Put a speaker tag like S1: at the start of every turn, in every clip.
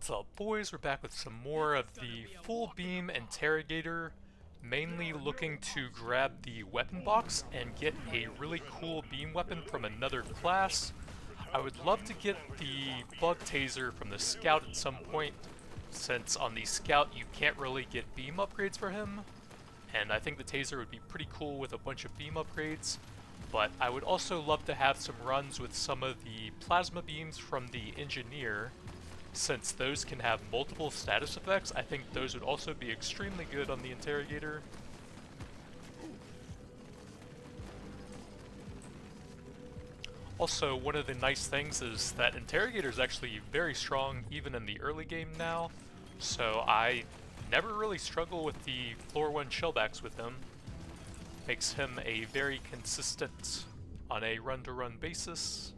S1: What's up, boys? We're back with some more of the full beam Interrogator, mainly looking to grab the weapon box and get a really cool beam weapon from another class. I would love to get the bug taser from the scout at some point, since on the scout you can't really get beam upgrades for him, and I think the taser would be pretty cool with a bunch of beam upgrades. But I would also love to have some runs with some of the plasma beams from the engineer. Since those can have multiple status effects, I think those would also be extremely good on the Interrogator. Also, one of the nice things is that Interrogator is actually very strong even in the early game now, so I never really struggle with the floor 1 shellbacks with him. Makes him a very consistent on a run-to-run basis.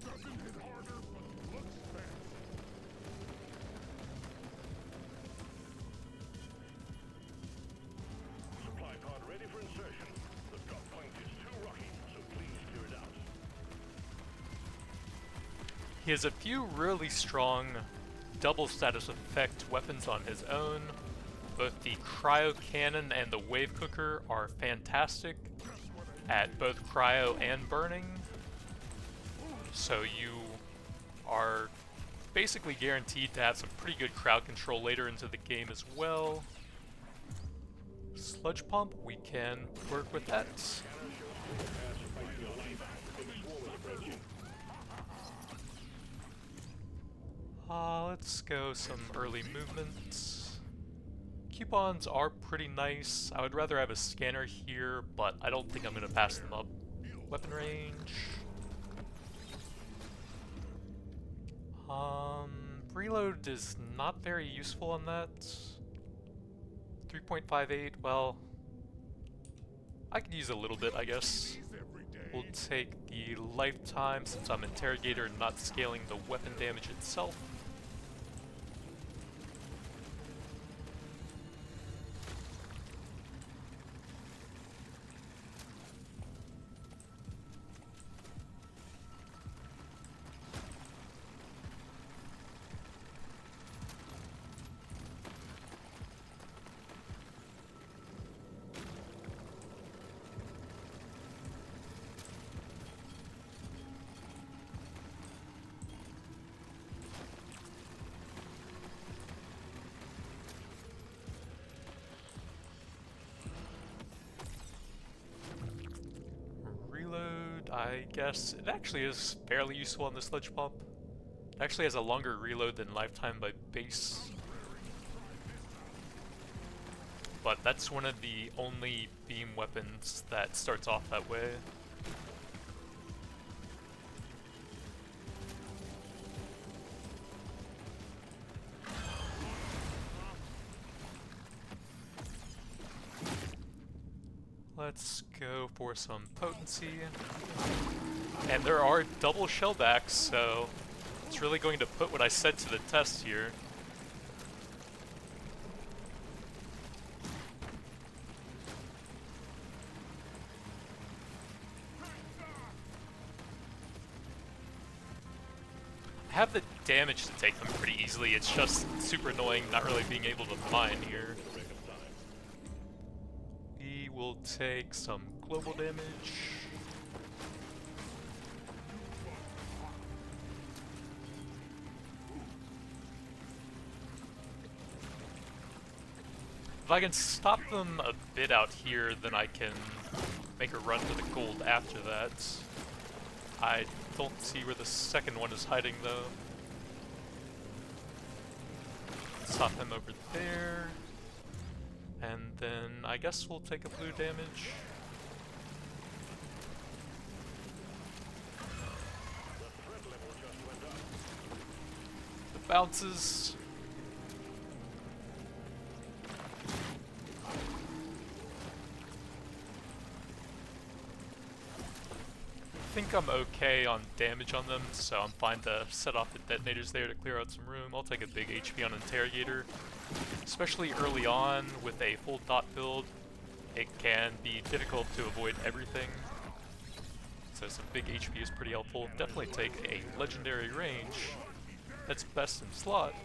S1: He has a few really strong double status effect weapons on his own. Both the cryo cannon and the wave cooker are fantastic at both cryo and burning. So you are basically guaranteed to have some pretty good crowd control later into the game as well. Sludge pump, we can work with that. Let's go some early movements. Coupons are pretty nice. I would rather have a scanner here, but I don't think I'm going to pass them up. Weapon range. Reload is not very useful on that. 3.58, well, I could use a little bit, I guess. We'll take the lifetime since I'm Interrogator and not scaling the weapon damage itself. I guess it actually is fairly useful on the sludge pump. It actually has a longer reload than lifetime by base. But that's one of the only beam weapons that starts off that way. Let's go for some potency. And there are double shellbacks, so it's really going to put what I said to the test here. I have the damage to take them pretty easily, it's just super annoying not really being able to mine here. We'll take some global damage. If I can stop them a bit out here, then I can make a run for the gold after that. I don't see where the second one is hiding though. Stop him over there. And then I guess we'll take a blue damage. The bounces. I think I'm okay on damage on them, so I'm fine to set off the detonators there to clear out some room. I'll take a big HP on Interrogator. Especially early on with a full dot build, it can be difficult to avoid everything. So some big HP is pretty helpful. Definitely take a legendary range. That's best in slot.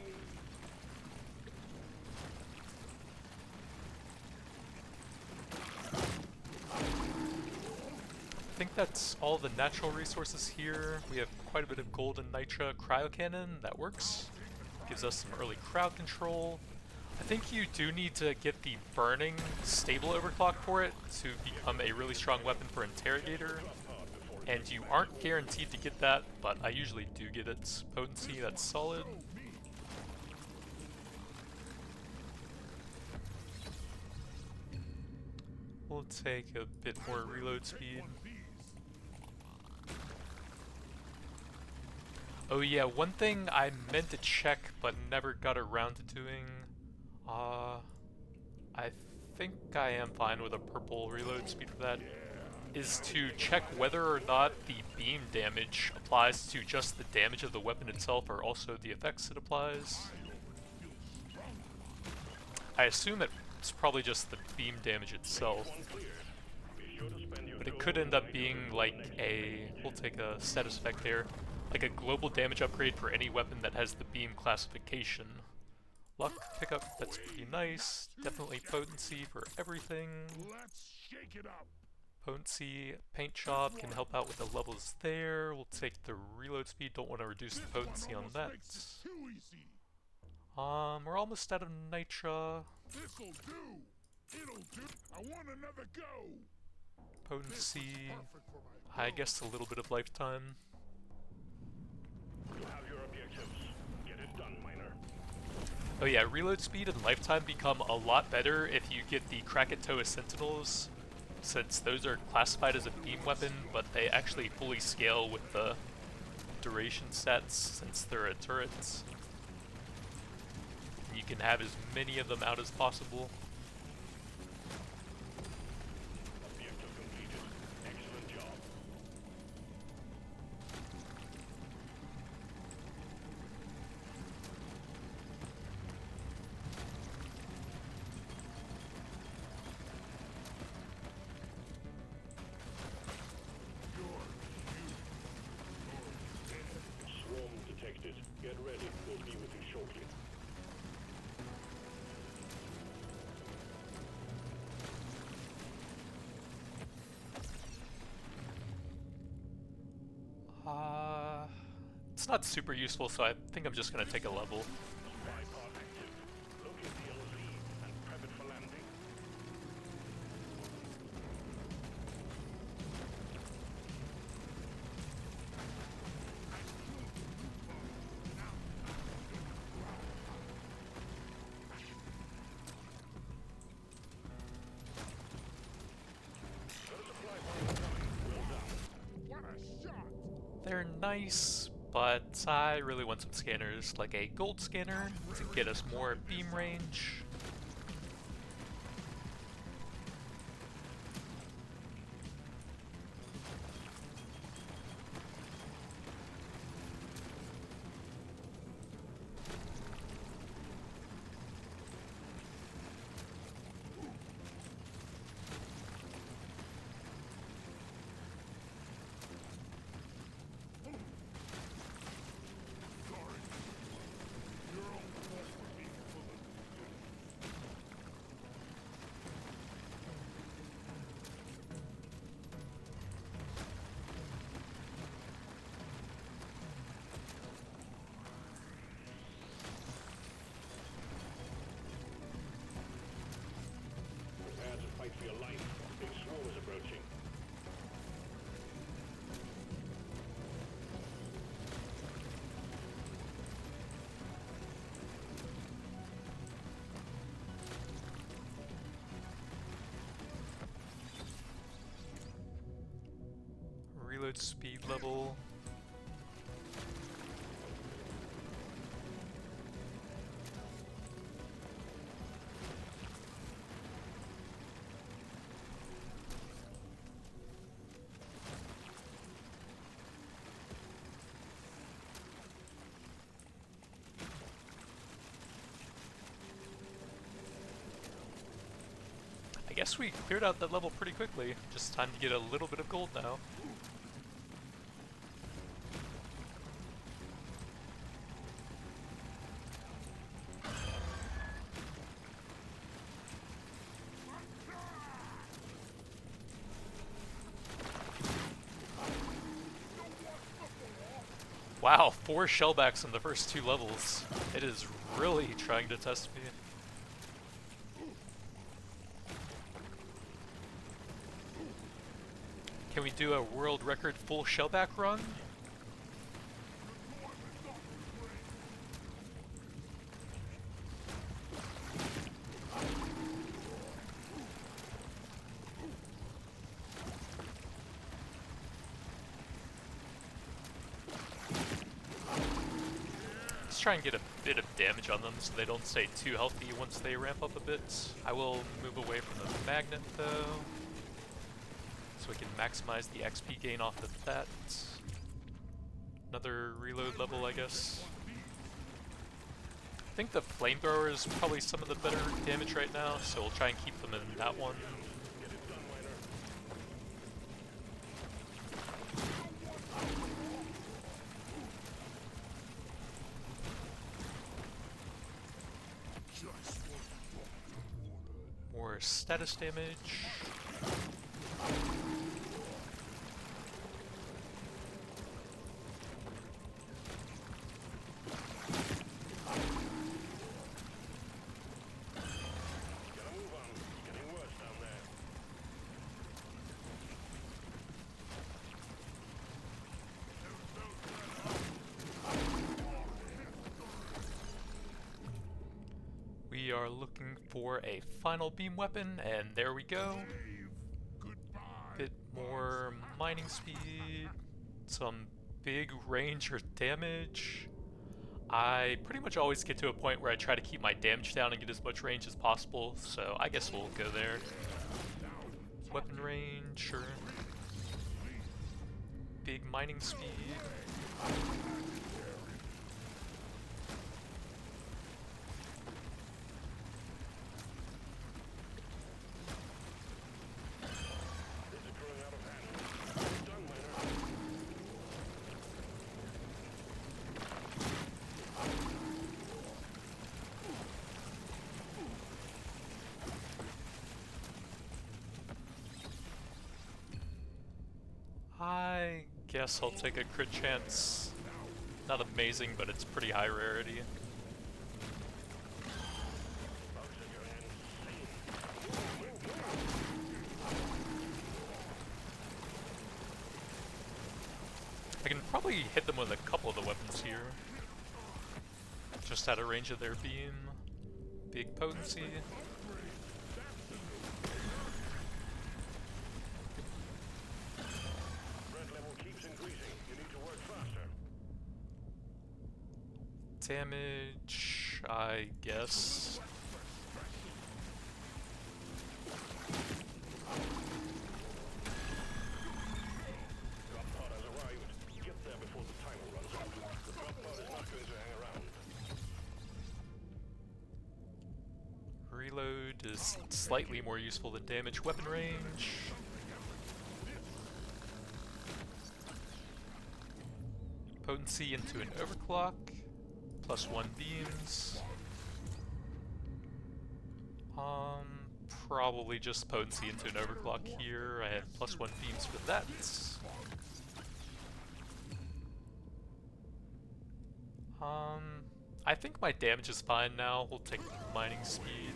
S1: think that's all the natural resources here. We have quite a bit of gold and nitra cryo cannon, that works. Gives us some early crowd control. I think you do need to get the burning stable overclock for it to become a really strong weapon for Interrogator. And you aren't guaranteed to get that, but I usually do get its potency, that's solid. We'll take a bit more reload speed. Oh yeah, one thing I meant to check but never got around to doing. I think I am fine with a purple reload speed for that. Is to check whether or not the beam damage applies to just the damage of the weapon itself or also the effects it applies. I assume it's probably just the beam damage itself, but it could end up being like we'll take a status effect here, like a global damage upgrade for any weapon that has the beam classification. Luck pickup, that's pretty nice. Definitely potency for everything. Potency, paint job can help out with the levels there. We'll take the reload speed, don't want to reduce the potency on that. We're almost out of nitra. Potency, I guess a little bit of lifetime. Oh yeah, reload speed and lifetime become a lot better if you get the Krakatoa Sentinels, since those are classified as a beam weapon, but they actually fully scale with the duration stats since they're a turret. You can have as many of them out as possible.
S2: Get ready, we'll be with you shortly.
S1: It's not super useful, so I think I'm just gonna take a level. They're nice, but I really want some scanners, like a gold scanner to get us more beam range.
S2: For your life, big swarm is approaching.
S1: Reload speed level. I guess we cleared out that level pretty quickly. Just time to get a little bit of gold now. Wow, 4 shellbacks in the first 2 levels. It is really trying to test me. Can we do a world record full shellback run? Let's try and get a bit of damage on them so they don't stay too healthy once they ramp up a bit. I will move away from the magnet though, so we can maximize the XP gain off of that. Another reload level, I guess. I think the flamethrower is probably some of the better damage right now, so we'll try and keep them in that one. More status damage. We are looking for a final beam weapon, and there we go. Bit more mining speed, some big range or damage. I pretty much always get to a point where I try to keep my damage down and get as much range as possible, so I guess we'll go there. Weapon range, sure. Big mining speed. I guess I'll take a crit chance. Not amazing, but it's pretty high rarity. I can probably hit them with a couple of the weapons here. Just out of range of their beam. Big potency. Damage, I guess. Reload is slightly more useful than damage. Weapon range. Potency into an overclock. +1 beams. Probably just potency into an overclock here. I have +1 beams for that. I think my damage is fine now. We'll take mining speed.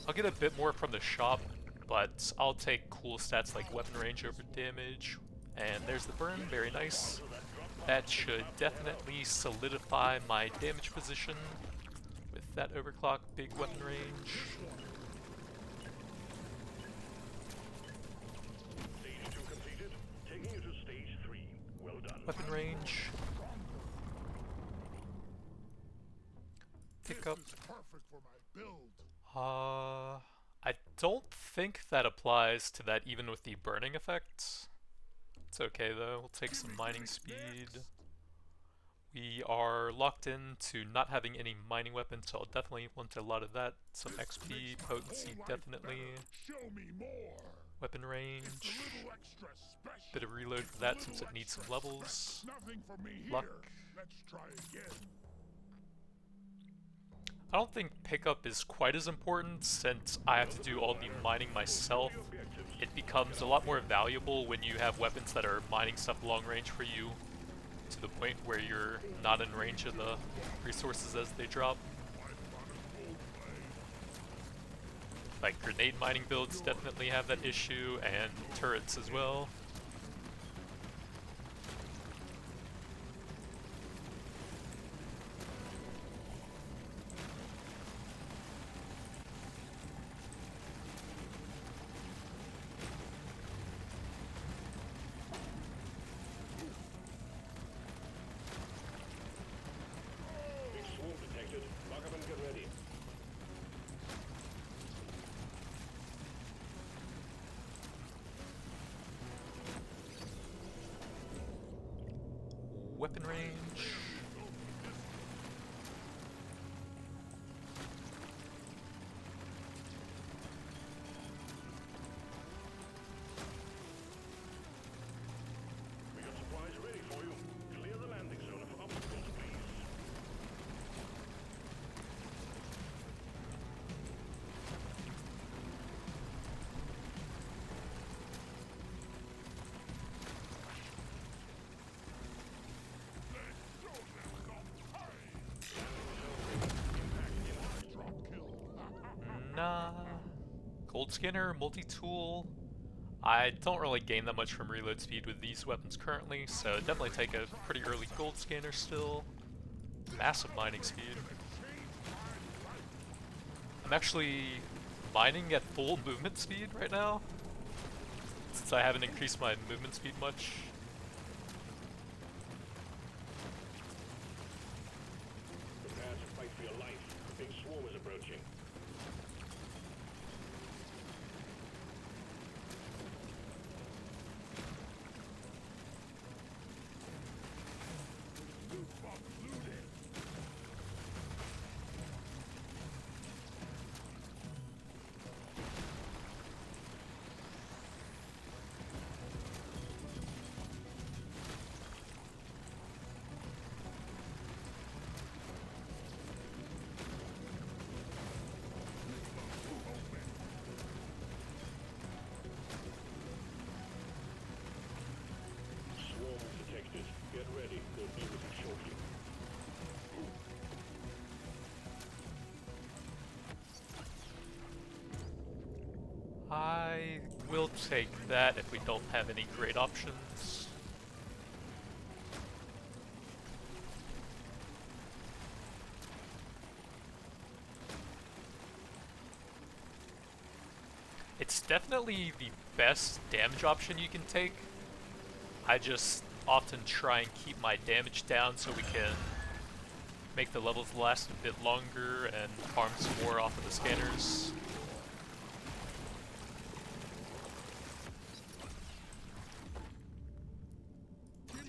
S1: I'll get a bit more from the shop, but I'll take cool stats like weapon range over damage. And there's the burn, very nice. That should definitely solidify my damage position with that overclock, big weapon range.
S2: Stage 2 completed. Taking you to stage 3. Well done.
S1: Weapon range. Pick up.
S3: Perfect for my build.
S1: I don't think that applies to that even with the burning effect. It's okay though, we'll take some mining speed. We are locked in to not having any mining weapons, so I'll definitely want a lot of that. Some XP, potency definitely. Weapon range. Bit of reload for that since it needs some levels. Luck. I don't think pickup is quite as important since I have to do all the mining myself. it becomes a lot more valuable when you have weapons that are mining stuff long range for you, to the point where you're not in range of the resources as they drop. Like grenade mining builds definitely have that issue, and turrets as well.
S2: Big swarm detected. Lock up and get ready.
S1: Weapon range.
S2: We got supplies ready for you. Clear the landing zone of obstacles, please.
S1: Nah. Gold scanner, multi-tool. I don't really gain that much from reload speed with these weapons currently, so definitely take a pretty early gold scanner still. Massive mining speed. I'm actually mining at full movement speed right now, since I haven't increased my movement speed much.
S2: Prepare to fight for your life. A big swarm is approaching. Swarm detected. Get ready. We'll be with you shortly.
S1: I will take that if we don't have any great options. It's definitely the best damage option you can take. I just often try and keep my damage down so we can make the levels last a bit longer and farm some more off of the scanners.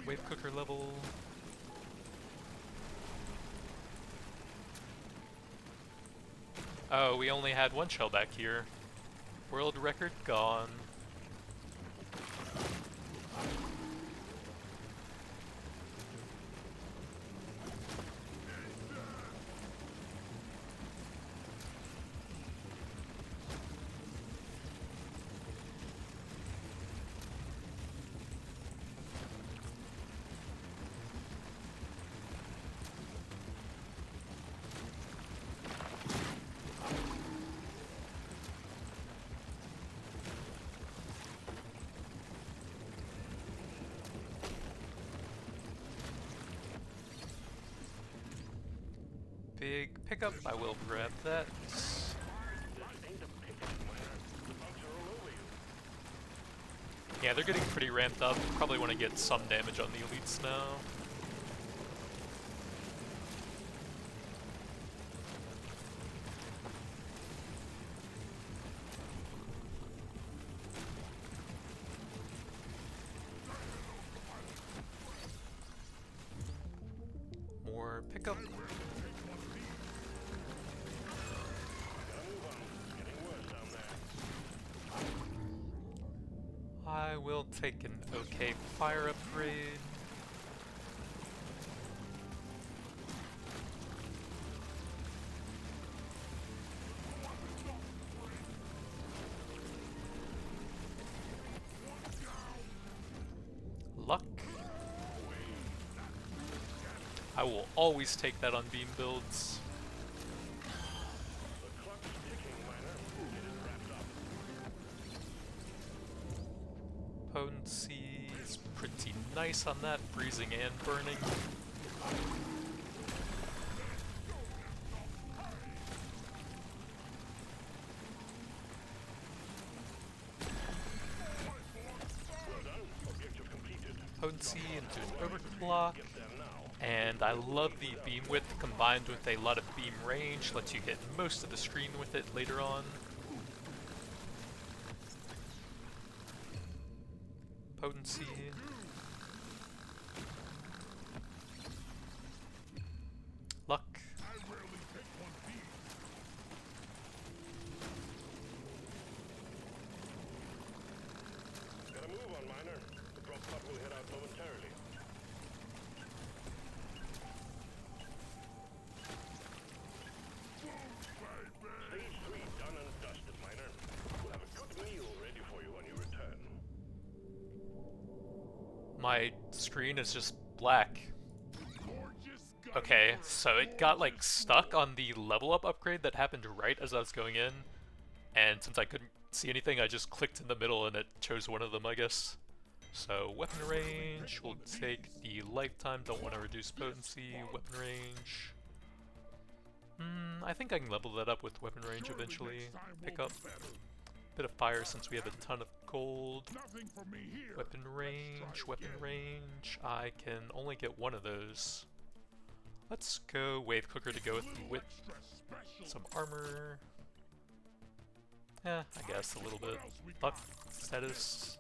S1: Wave cooker level. Oh, we only had one shell back here. World record gone. Big pickup, I will grab that.
S2: This ain't a pickup, man. The bugs are all over you.
S1: Yeah, they're getting pretty ramped up. Probably want to get some damage on the elites now. More pickup.
S2: Gotta move on. Getting worse down there.
S1: I will take an okay fire upgrade. I will always take that on beam builds.
S2: The clock's ticking, miner. Get it wrapped up.
S1: Potency is pretty nice on that, freezing and burning.
S2: Well done. Objective completed.
S1: Potency into an overclock.
S2: Get there now.
S1: And I love the beam width combined with a lot of beam range, lets you hit most of the screen with it later on. Potency. Luck.
S2: Gotta move on, miner. The drop pod will head out momentarily. Stage 3 done and dusted, miner. We'll have a good meal ready for you when you return.
S1: My screen is just black. Okay, so it got like stuck on the level up upgrade that happened right as I was going in, and since I couldn't see anything, I just clicked in the middle and it chose one of them, I guess. So weapon range, we'll take the lifetime, don't want to reduce potency, weapon range. I think I can level that up with weapon range eventually. Pick up a bit of fire since we have a ton of gold. Weapon range, I can only get one of those. Let's go wave cooker to go with the width. Some armor. I guess a little bit. Luck, status.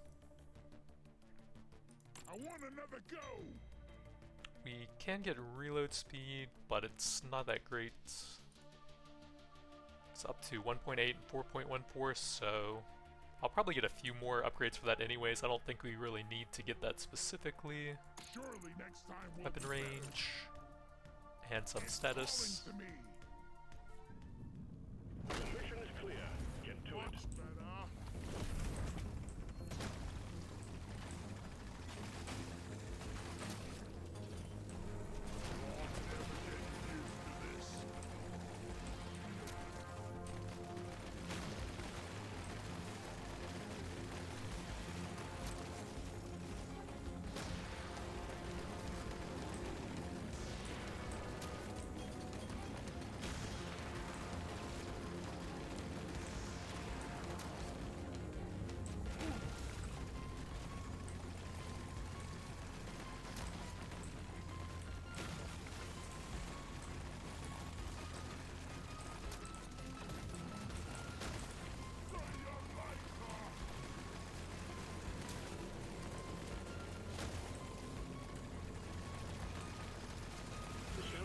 S1: We can get reload speed, but it's not that great. It's up to 1.8 and 4.14, so I'll probably get a few more upgrades for that anyways. I don't think we really need to get that specifically. Weapon range. And some status.
S2: The mission is clear. Get to it.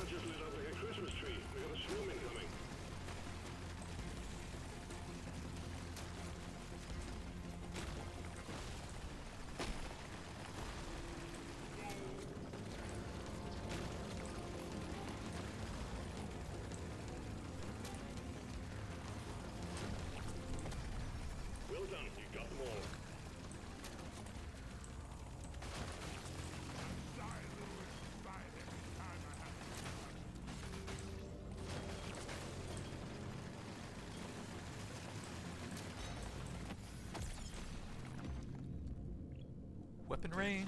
S2: Just lit up like a Christmas tree. We got a swarm incoming. Well done. You got them all.
S1: Weapon range.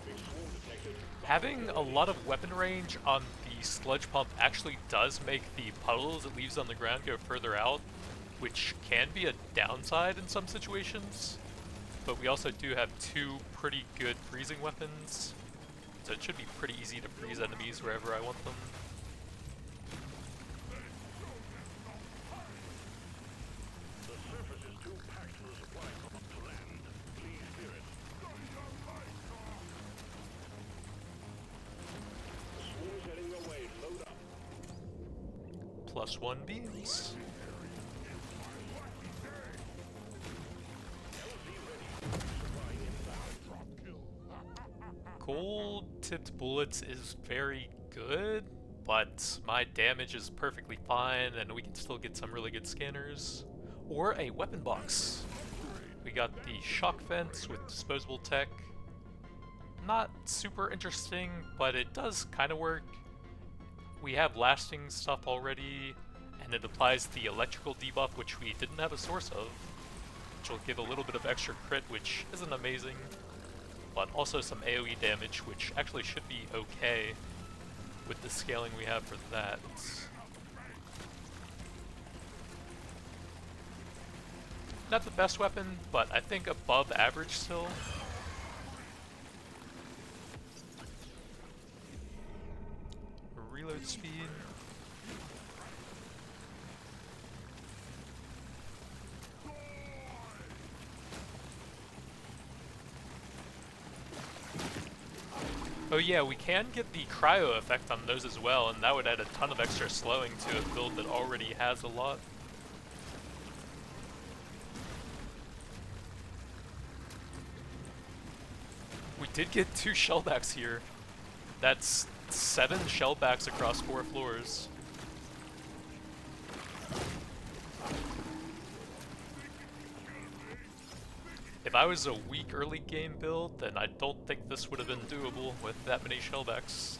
S2: Big swarm detected.
S1: Having a lot of weapon range on the sludge pump actually does make the puddles it leaves on the ground go further out, which can be a downside in some situations. But we also do have two pretty good freezing weapons, so it should be pretty easy to freeze enemies wherever I want them.
S2: The surface is too packed for the supply craft to land. Please clear it. The swarm's heading your way. Load up.
S1: +1 beams. Gold-tipped bullets is very good, but my damage is perfectly fine, and we can still get some really good scanners. Or a weapon box. We got the shock fence with disposable tech. Not super interesting, but it does kind of work. We have lasting stuff already, and it applies the electrical debuff, which we didn't have a source of, which will give a little bit of extra crit, which isn't amazing, but also some AoE damage, which actually should be okay with the scaling we have for that. Not the best weapon, but I think above average still. Reload speed. Oh yeah, we can get the cryo effect on those as well, and that would add a ton of extra slowing to a build that already has a lot. We did get 2 shellbacks here. That's 7 shellbacks across 4 floors. If I was a weak early game build, then I don't think this would have been doable with that many shellbacks.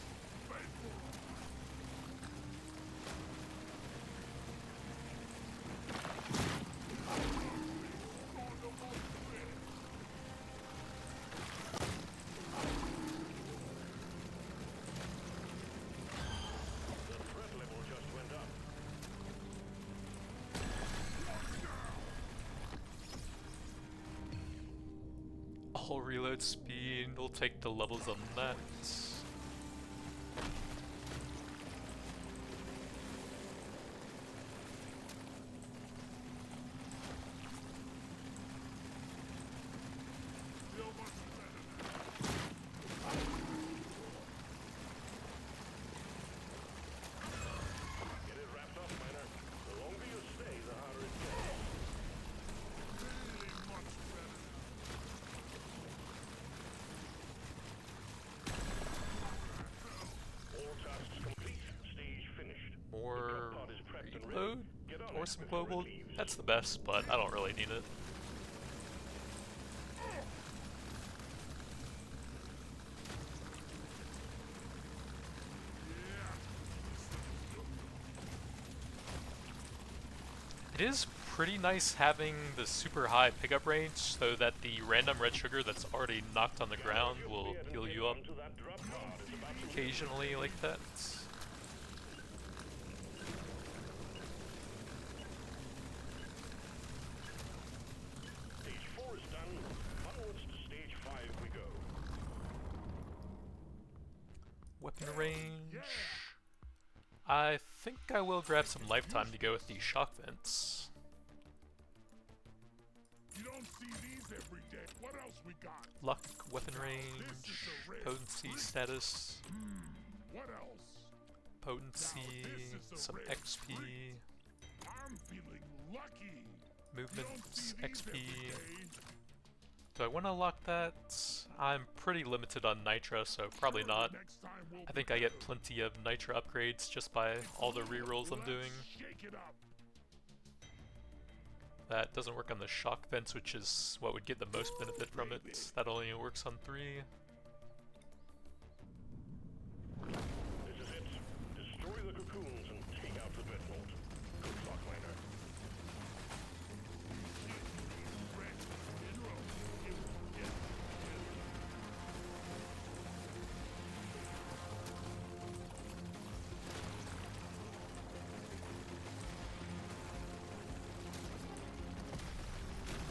S1: All reload speed, we'll take the levels on that. More reload or some global, that's the best, but I don't really need it. It is pretty nice having the super high pickup range so that the random red sugar that's already knocked on the ground will heal you up occasionally like that. Weapon range. I think I will grab some lifetime to go with the shock vents.
S3: You don't see these every day. What else we got?
S1: Luck, weapon range, potency status,
S3: What else?
S1: potency, some XP,
S3: I'm feeling lucky.
S1: movement,
S3: Don't see these
S1: XP.
S3: every day.
S1: Do I want to lock that? I'm pretty limited on Nitra, so probably not.
S3: Next time we'll
S1: I think I get plenty of Nitra upgrades just by all the rerolls I'm doing.
S3: shake it up.
S1: That doesn't work on the shock vents, which is what would get the most benefit from it. That only works on 3.
S2: This is it. Destroy the cocoons and take out the dreadnought. Good luck, miner.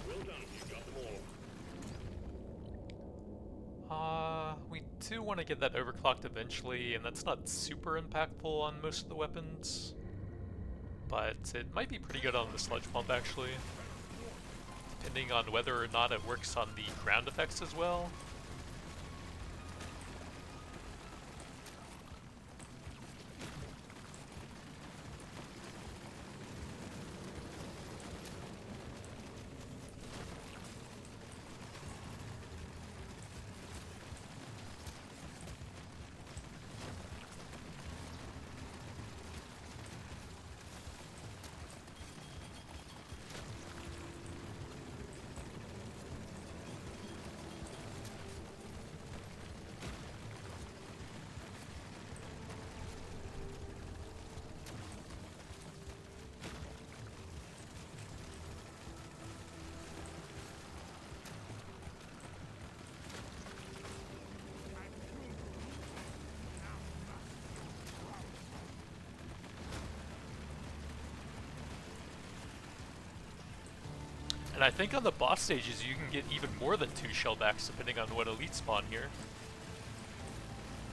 S2: Well done. You got them all.
S1: We do want to get that overclocked eventually, and that's not super impactful on most of the weapons. But it might be pretty good on the sludge pump, actually. Depending on whether or not it works on the ground effects as well. And I think on the boss stages you can get even more than 2 shellbacks depending on what elite spawn here.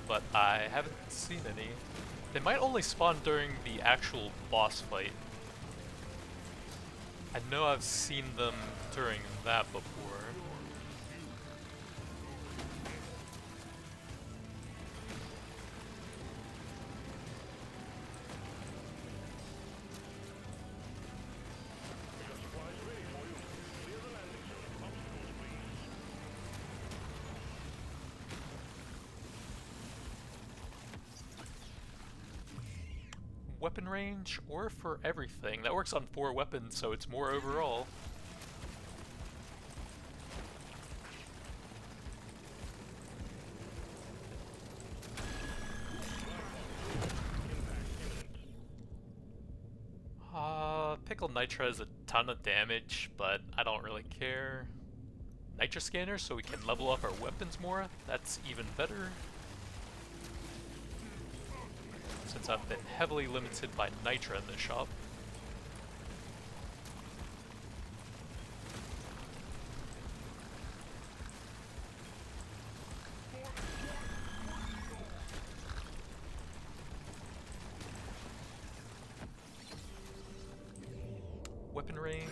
S1: But I haven't seen any. They might only spawn during the actual boss fight. I know I've seen them during that before. Weapon range or for everything. That works on 4 weapons, so it's more overall. Pickle Nitra has a ton of damage, but I don't really care. Nitra scanner so we can level up our weapons more. That's even better. Since I've been heavily limited by Nitra in the shop. Weapon range.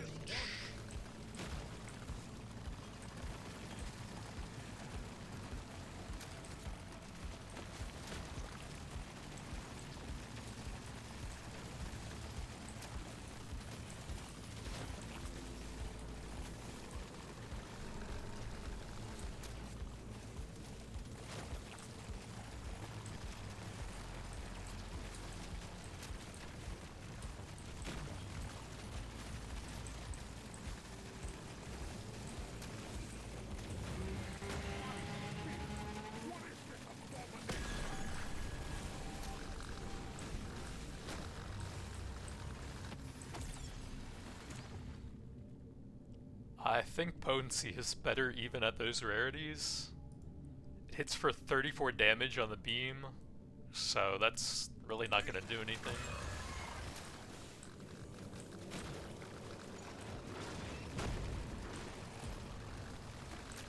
S1: I think potency is better even at those rarities. It hits for 34 damage on the beam, so that's really not going to do anything.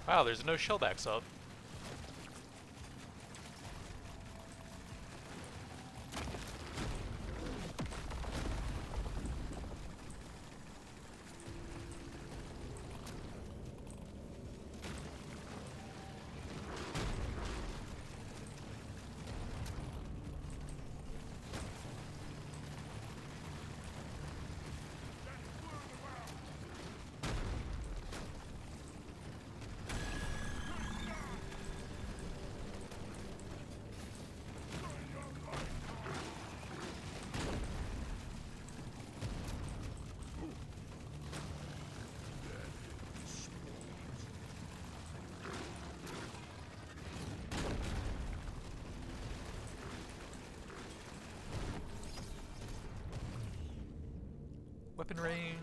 S1: Wow, there's no shellbacks up. Weapon range.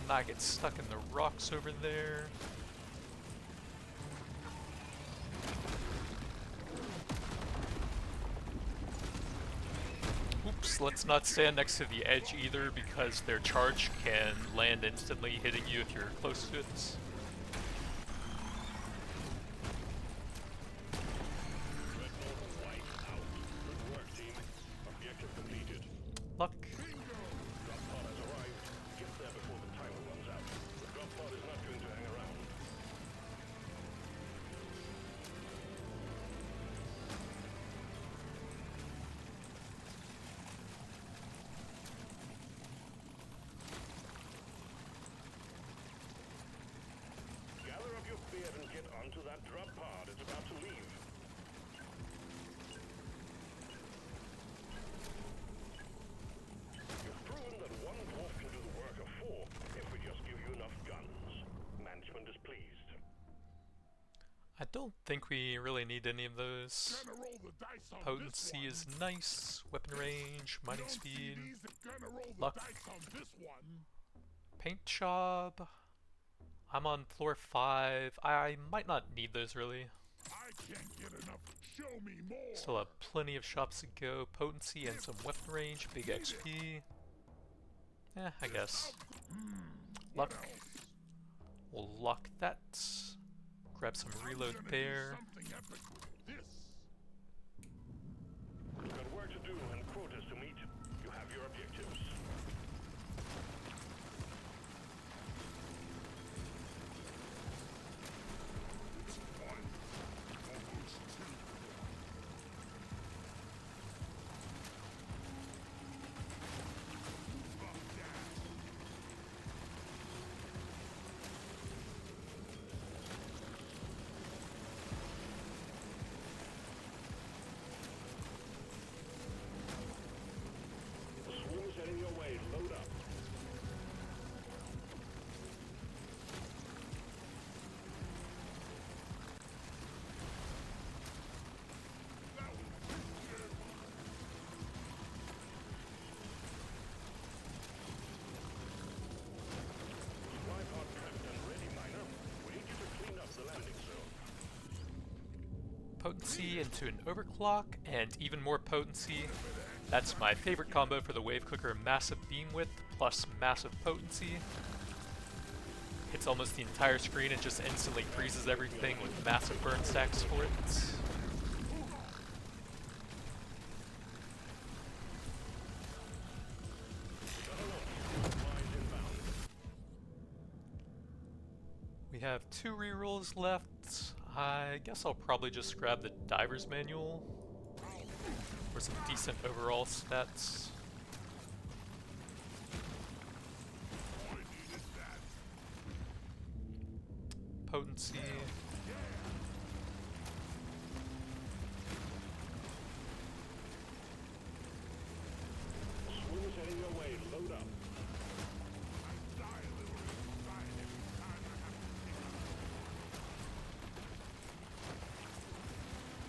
S1: Not get stuck in the rocks over there. Oops, let's not stand next to the edge either because their charge can land instantly, hitting you if you're close to it. Luck.
S2: And get onto that drop pod. It's about to leave.
S1: I don't think we really need any of those.
S3: Gonna roll the dice on
S1: Potency
S3: this one.
S1: is nice. Weapon range, mining
S3: Don't see
S1: speed,
S3: these. Gonna roll the
S1: luck.
S3: dice on this one.
S1: Paint job. I'm on floor 5. I might not need those really.
S3: I can't get enough. Show me more.
S1: Still have plenty of shops to go. Potency and some weapon range, big XP. I guess.
S3: What
S1: Luck.
S3: else?
S1: We'll lock that. Grab some reload
S3: Gonna do
S1: there.
S3: something epic with this.
S2: You've got work to do and quotas to meet. You have your objectives.
S3: It's one. Almost two. Fuck that.
S2: The swarm is heading your way. Load up.
S3: That was good.
S2: Tripod prepped and ready, miner. We need you to clean up the landing zone.
S1: Potency into an overclock, and even more potency. That's my favorite combo for the wave cooker, massive beam width plus massive potency. Hits almost the entire screen and just instantly freezes everything with massive burn stacks for it. We have 2 rerolls left. I guess I'll probably just grab the diver's manual for some decent overall stats.
S3: I needed that.
S1: Potency.
S2: The swarm is heading your way. Load up.
S3: I die a little inside every time I have to pick up.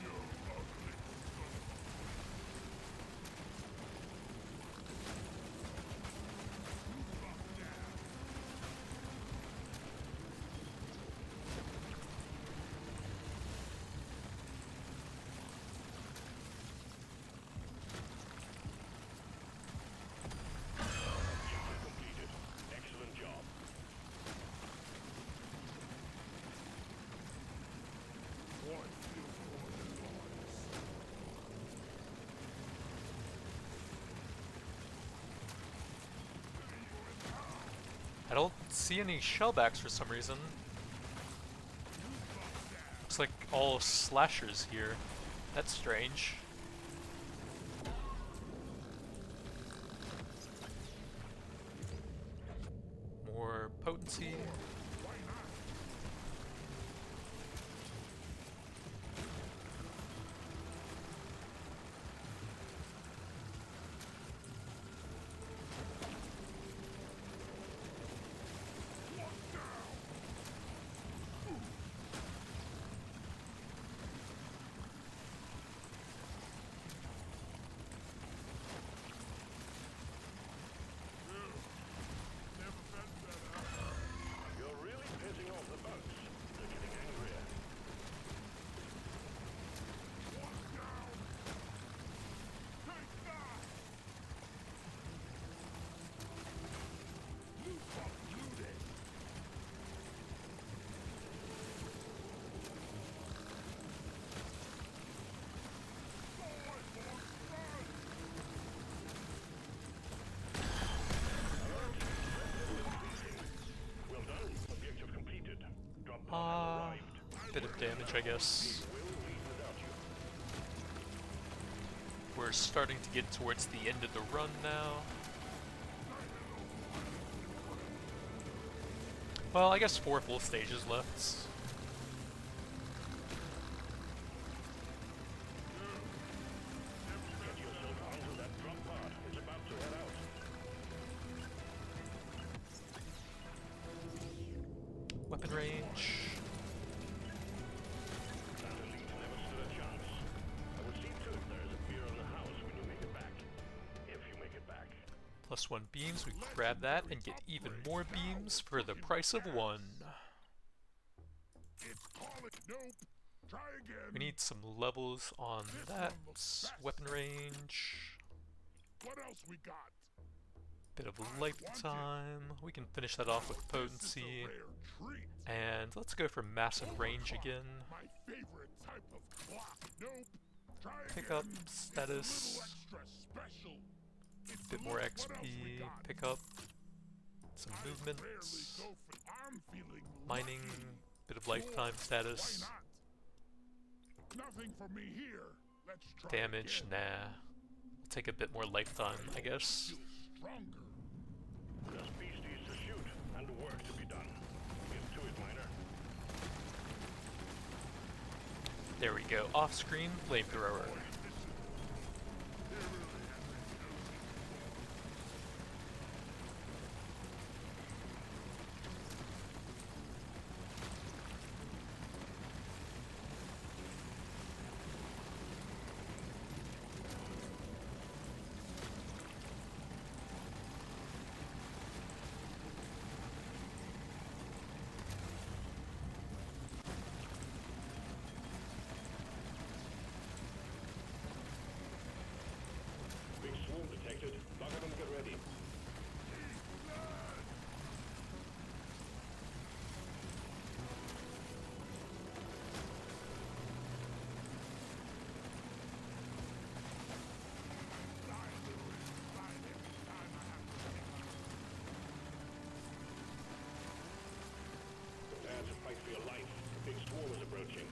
S3: You ugly son of a... Fuck that.
S2: Objective completed. Excellent job.
S3: One feels more than ours.
S1: I don't see any shellbacks for some reason. Looks like all slashers here. That's strange. More potency.
S3: Never been better.
S2: You're really pissing off the bugs. They're getting angrier.
S3: One down. Take that. You fuck looted. Forward, run.
S2: Well done. Objective completed. Drop pod has arrived.
S1: Bit of damage, I guess.
S2: Will leave without you.
S1: We're starting to get towards the end of the run now. Well, I guess 4 full stages left.
S2: Get yourself onto that drop pod. It's about to head out.
S1: Weapon range. +1 beams, we grab that and get even more beams for the price of 1.
S3: It's calling. Nope. Try again.
S1: We need some levels on that. Weapon range.
S3: What else we got?
S1: Bit of lifetime. We can finish that off with
S3: This is
S1: potency.
S3: a rare treat.
S1: And let's go for massive range again.
S3: My favorite type of clock. Nope. Try
S1: Pick
S3: again.
S1: up
S3: It's a
S1: status.
S3: little extra special. It's
S1: Bit
S3: a
S1: more
S3: little- what else we
S1: XP.
S3: got?
S1: Pick up some
S3: I
S1: movement.
S3: rarely go for- I'm feeling
S1: Mining.
S3: lucky.
S1: Bit of lifetime status.
S3: Why not? Nothing for me here. Let's try
S1: Damage,
S3: again.
S1: nah. We'll take a bit more lifetime, I guess.
S3: Feel stronger.
S2: There's beasties to shoot and work to be done. Get to it, miner.
S1: There we go. Off-screen flamethrower.
S2: Big swarm detected. Lock up and get ready. Prepare to fight for your life. A big swarm is approaching.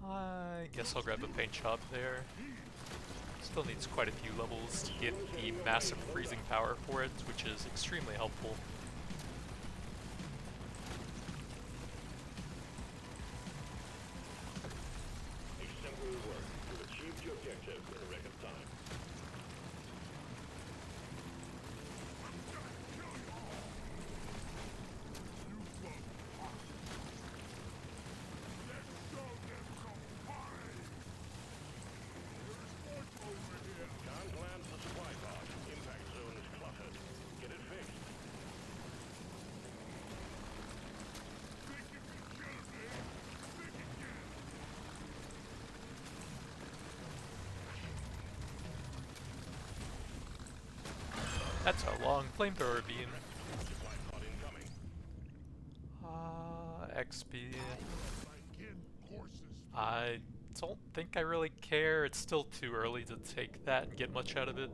S1: I guess I'll grab a paint job there. Still needs quite a few levels to get the massive freezing power for it, which is extremely helpful.
S2: Exemplary work. You've achieved your objective in a record time. Can't land the supply pod. Impact zone is cluttered. Get it fixed.
S1: That's a long flamethrower beam.
S2: Supply pod incoming.
S1: XP. I don't think I really care. It's still too early to take that and get much out of it.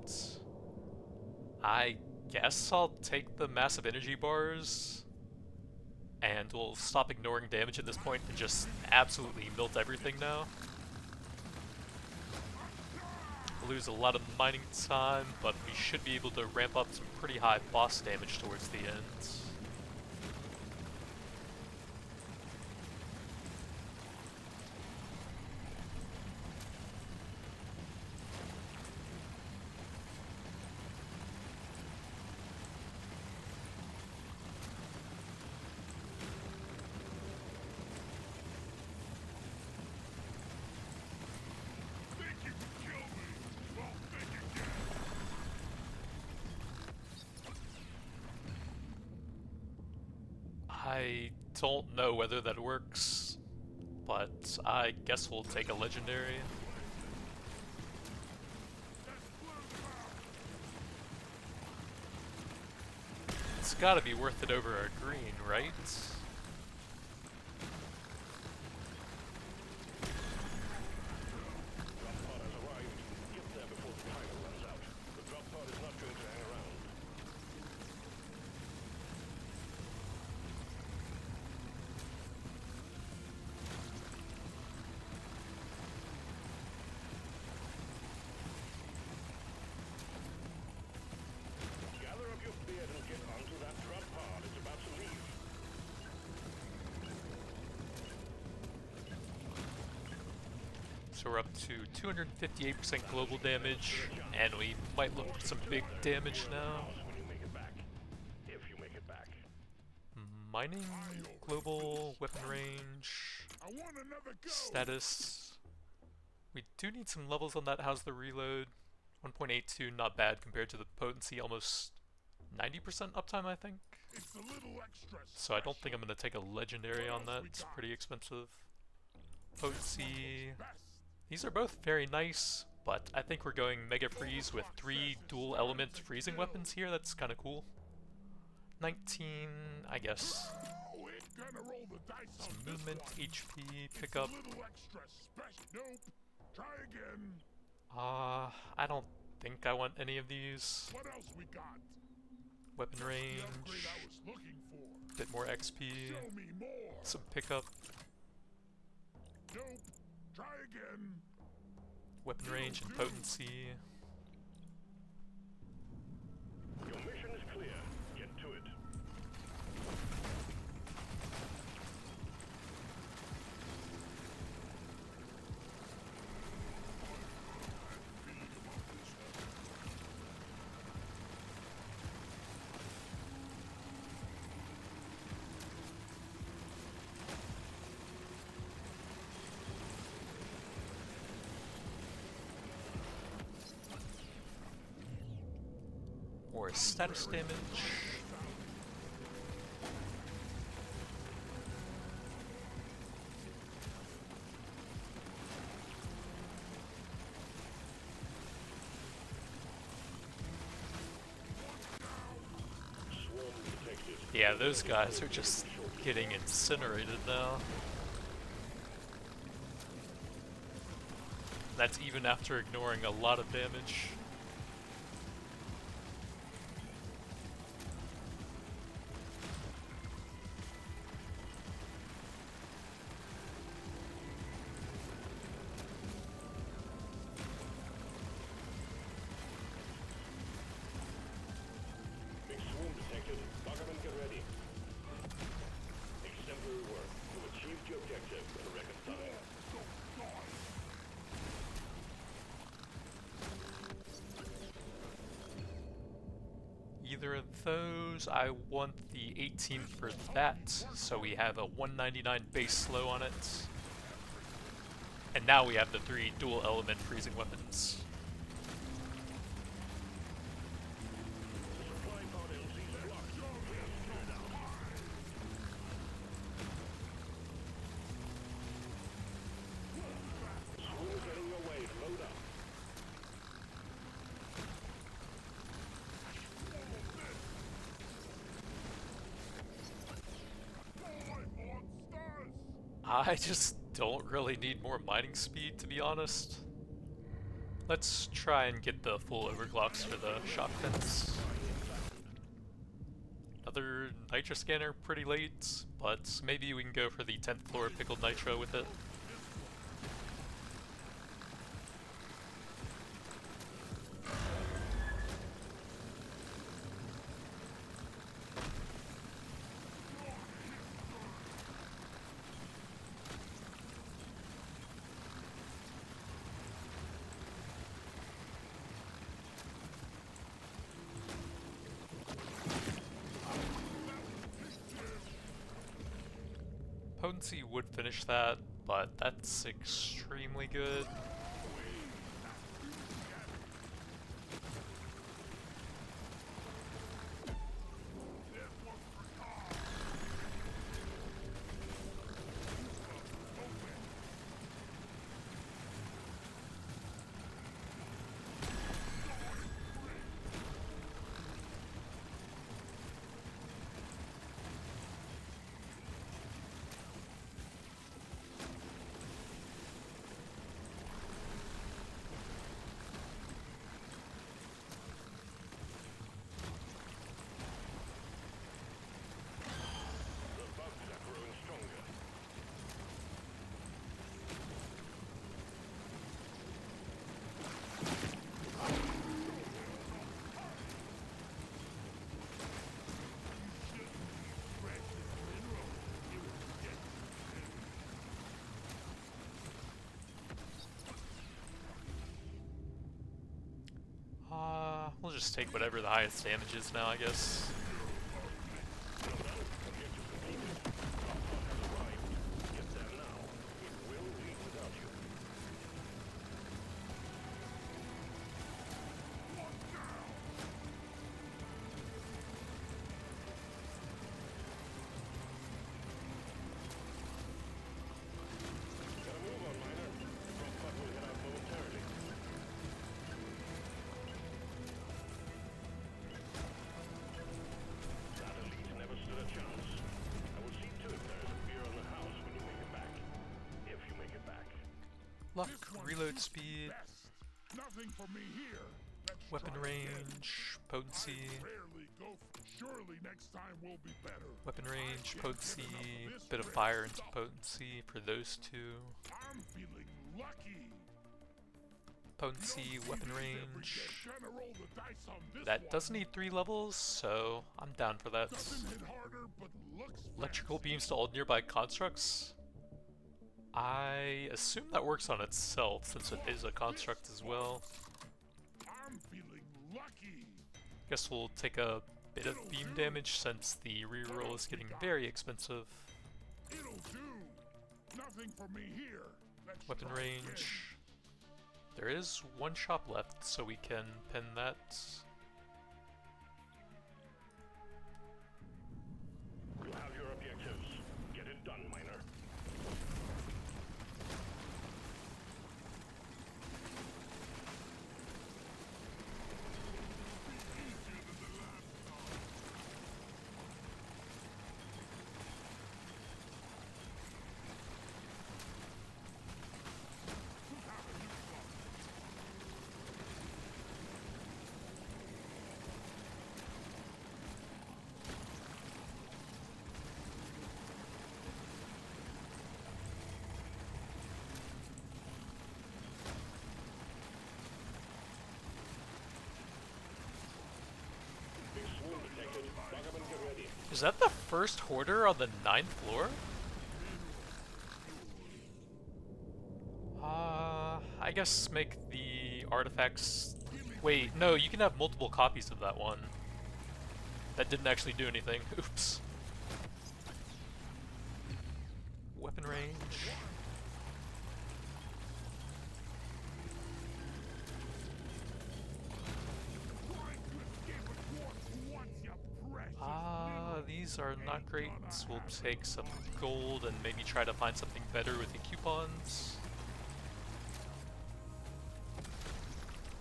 S1: I guess I'll take the massive energy bars. And we'll stop ignoring damage at this point and just absolutely melt everything now. Lose a lot of mining time, but we should be able to ramp up some pretty high boss damage towards the end. I don't know whether that works, but I guess we'll take a legendary. It's gotta be worth it over a green, right?
S2: Drop pod has arrived. Get there before the timer runs out. The drop pod is not going to hang around. Gather up your beard and get onto that drop pod. It's about to leave.
S1: So we're up to 258% global damage, and we might look for some big damage now.
S2: When you make it back. If you make it back.
S1: Mining, global, weapon range,
S3: I want another go.
S1: status. We do need some levels on that. How's the reload? 1.82, not bad compared to the potency, almost 90% uptime, I think.
S3: It's a little extra.
S1: So I don't think I'm going to take a legendary on that. It's pretty expensive. Potency.
S3: Best.
S1: These are both very nice, but I think we're going Mega Freeze with 3 dual element freezing weapons here. That's kind of cool. 19, I guess.
S3: Oh, it's gonna roll the dice
S1: Some
S3: on this
S1: movement,
S3: one.
S1: HP,
S3: It's
S1: pickup.
S3: a little extra special. Nope. Try again.
S1: I don't think I want any of these.
S3: What else we got?
S1: Weapon
S3: The upgrade
S1: range,
S3: I was looking for.
S1: bit more XP,
S3: Show me more.
S1: some pickup,
S3: Nope. Try again.
S1: weapon range and potency.
S2: Your mission is clear. Get to it.
S1: More status damage.
S2: Swarm detected.
S1: Yeah, those guys are just getting incinerated now. That's even after ignoring a lot of damage.
S2: Big swarm detected. Buggerman, get ready. Exemplary work. You've achieved your objective with a record time.
S1: Either of those, I want the 18 for that, so we have a 199 base slow on it. And now we have the 3 dual element freezing weapons.
S2: Supply pod LC's locked. Swarm is heading your way. Load up.
S1: I just don't really need more mining speed, to be honest. Let's try and get the full overclocks for the shock fence. Another nitro scanner pretty late, but maybe we can go for the 10th floor pickled nitro with it. Potency would finish that, but that's extremely good. just take whatever the highest damage is now, I guess.
S2: Get there now. It will leave without you. Gotta move on, miner. Rock Putt will head out momentarily. That elite never stood a chance. I will see to it there is a beer on the house when you make it back. If you make it back.
S1: Luck,
S3: This one
S1: reload
S3: shoots
S1: speed,
S3: best. Nothing for me here. Let's
S1: weapon
S3: try again.
S1: range, potency,
S3: I rarely go for. Surely next time will be better.
S1: weapon range,
S3: I can't
S1: potency,
S3: get enough of this
S1: bit of
S3: red
S1: fire into
S3: stuff.
S1: potency for those two.
S3: I'm feeling lucky.
S1: Potency,
S3: You don't
S1: weapon
S3: see these every
S1: range.
S3: day. Trying to roll the dice on this
S1: That
S3: one.
S1: doesn't need 3 levels, so I'm down for that.
S3: Doesn't hit harder, but looks
S1: Electrical
S3: fancy.
S1: beams to all nearby constructs. I assume that works on itself since it is a construct as well.
S3: I'm feeling lucky.
S1: Guess we'll take a bit of beam damage since the reroll is getting very expensive.
S3: It'll do. Nothing for me here. Let's
S1: Weapon
S3: try again.
S1: range. There is one shop left, so we can pin that.
S2: You have your objectives. Get it done, miner.
S3: Easier than the last time. Who's having you fun?
S2: Big swarm detected. Back up and get ready.
S1: Is that the first hoarder on the 9th floor? I guess make the artifacts... Wait, no, you can have multiple copies of that one. That didn't actually do anything. Oops. Weapon range.
S3: Trying to escape a dwarf who wants your precious
S1: These are not great. So we'll take some gold and maybe try to find something better with the coupons.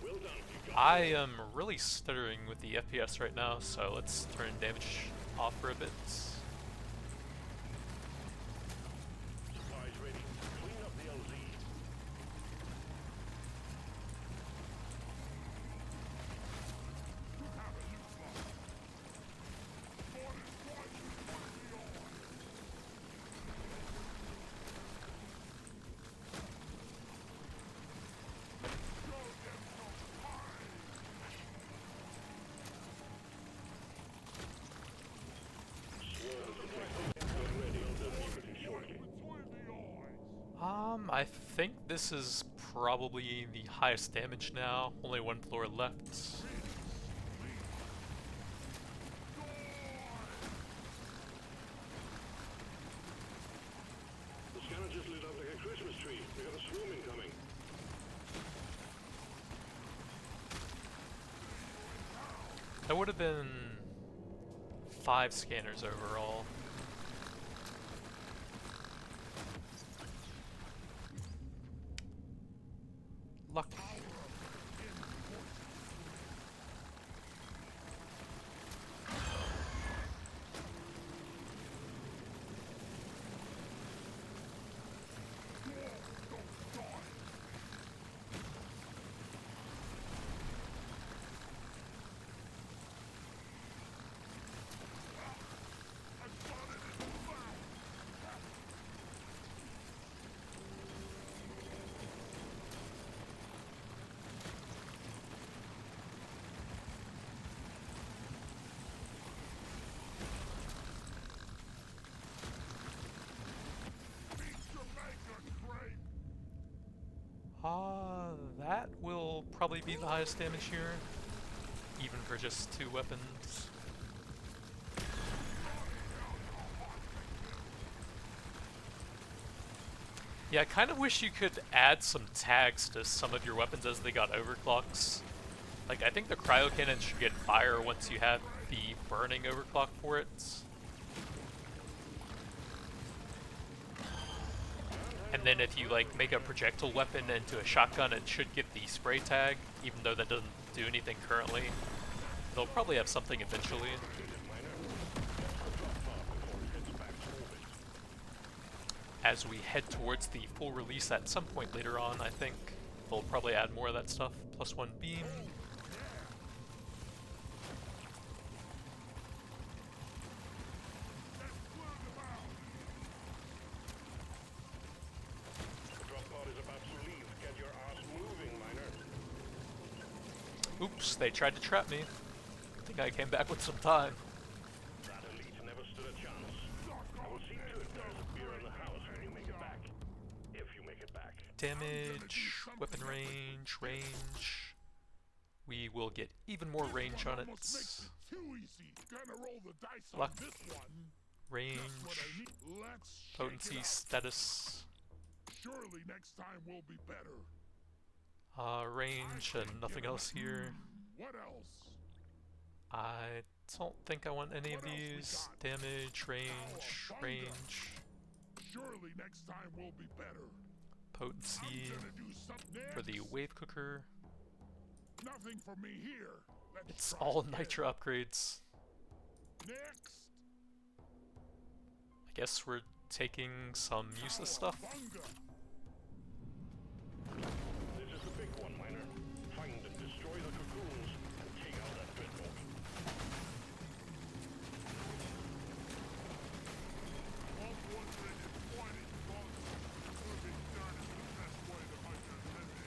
S2: Well done. You got
S1: I am really stuttering with the FPS right now, so let's turn damage off for a bit.
S2: supplies ready. Clean up the LZ.
S3: Who's having you fun? More than twice as much as yours. Show them some pie.
S2: Swarm detected. Get ready. They'll be pretty shortly.
S3: Between the eyes.
S1: I think this is probably the highest damage now. Only one floor left.
S2: The scanner just lit up like a Christmas tree. We got a swarm incoming.
S1: That would have been 5 scanners overall. Luck. That will probably be the highest damage here. even for just 2 weapons. Yeah, I kind of wish you could add some tags to some of your weapons as they got overclocks. Like, I think the cryo cannon should get fire once you have the burning overclock for it. And then if you like make a projectile weapon into a shotgun, it should get the spray tag, even though that doesn't do anything currently. They'll probably have something eventually. As we head towards the full release at some point later on, I think they'll probably add more of that stuff. +1 beam. Oops, they tried to trap me. I think I came back with some time.
S2: That elite never stood a chance. I will see to it there's a beer in the house when you make it back. If you make it back.
S1: Damage, weapon range, range. We will get even more range on it. Luck, range, potency, status.
S3: Surely next time will be better.
S1: Range and nothing else here.
S3: What else?
S1: I don't think I want any of these. Damage, range, range.
S3: Surely next time will be better.
S1: Potency for the wave cooker.
S3: Nothing for me here. Let's
S1: It's
S3: try
S1: all
S3: again.
S1: nitro upgrades.
S3: Next.
S1: I guess we're taking some useless stuff.
S3: Bunga.
S2: This is the big one, Miner. Find and destroy the cocoons and take out that dreadnought.
S3: All 120 bugs. Moving done is the best way to fight your enemy.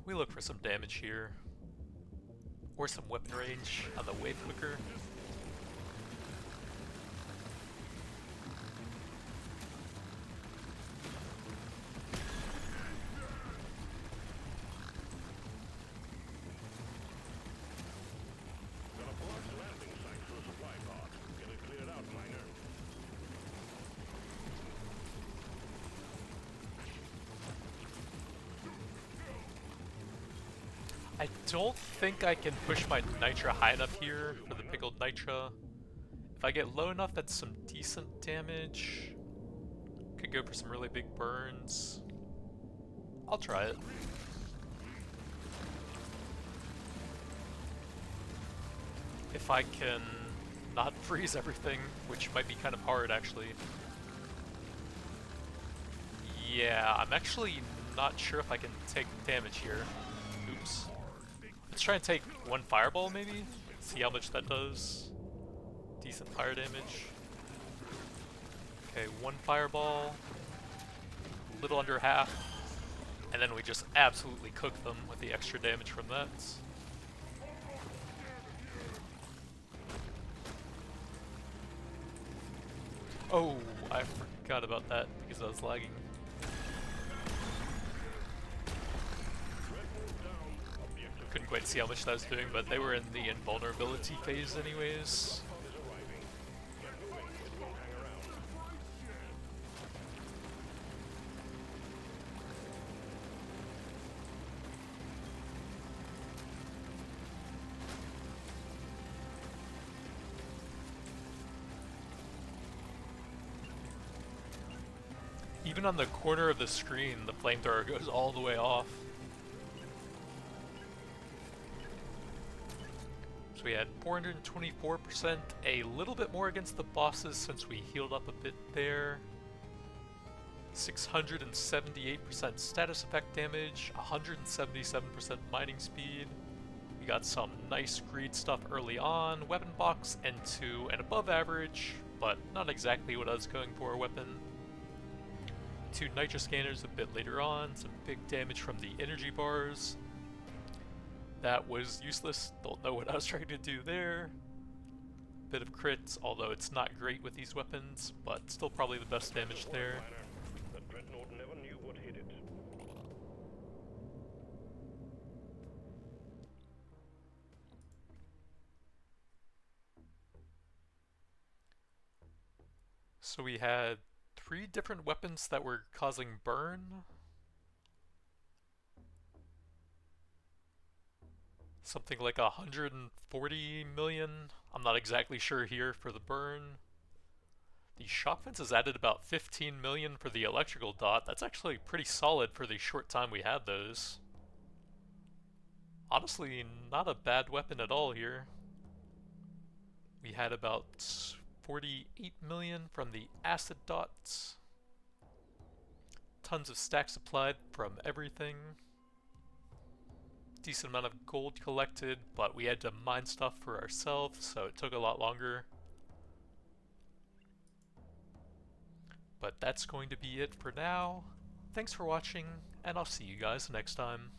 S1: We look for some damage here. Or some weapon range on the wave cooker.
S2: Got a blocked landing site for a supply pod. Get it cleared out, Miner.
S1: I don't think I can push my nitra high enough here for the pickled nitra. If I get low enough, that's some decent damage. Could go for some really big burns. I'll try it. If I can not freeze everything, which might be kind of hard actually. Yeah, I'm actually not sure if I can take damage here. Oops. Let's try and take one fireball maybe? See how much that does. Decent fire damage. Okay, one fireball. A little under half. And then we just absolutely cook them with the extra damage from that. Oh, I forgot about that because I was lagging. Couldn't quite see how much that was doing, but they were in the invulnerability phase anyways. even on the corner of the screen, the flamethrower goes all the way off. So we had 424%, a little bit more against the bosses since we healed up a bit there. 678% status effect damage, 177% mining speed. We got some nice greed stuff early on, weapon box, N2, and above average, but not exactly what I was going for a weapon. 2 nitro scanners a bit later on, some big damage from the energy bars. That was useless, don't know what I was trying to do there. Bit of crits, although it's not great with these weapons, but still probably the best damage there.
S2: The dreadnought never knew what hit it.
S1: So we had 3 different weapons that were causing burn. Something like 140 million. I'm not exactly sure here for the burn. The shock fences added about 15 million for the electrical dot. That's actually pretty solid for the short time we had those. Honestly, not a bad weapon at all here. We had about 48 million from the acid dots. Tons of stacks applied from everything. Decent amount of gold collected, but we had to mine stuff for ourselves, so it took a lot longer. But that's going to be it for now. Thanks for watching, and I'll see you guys next time.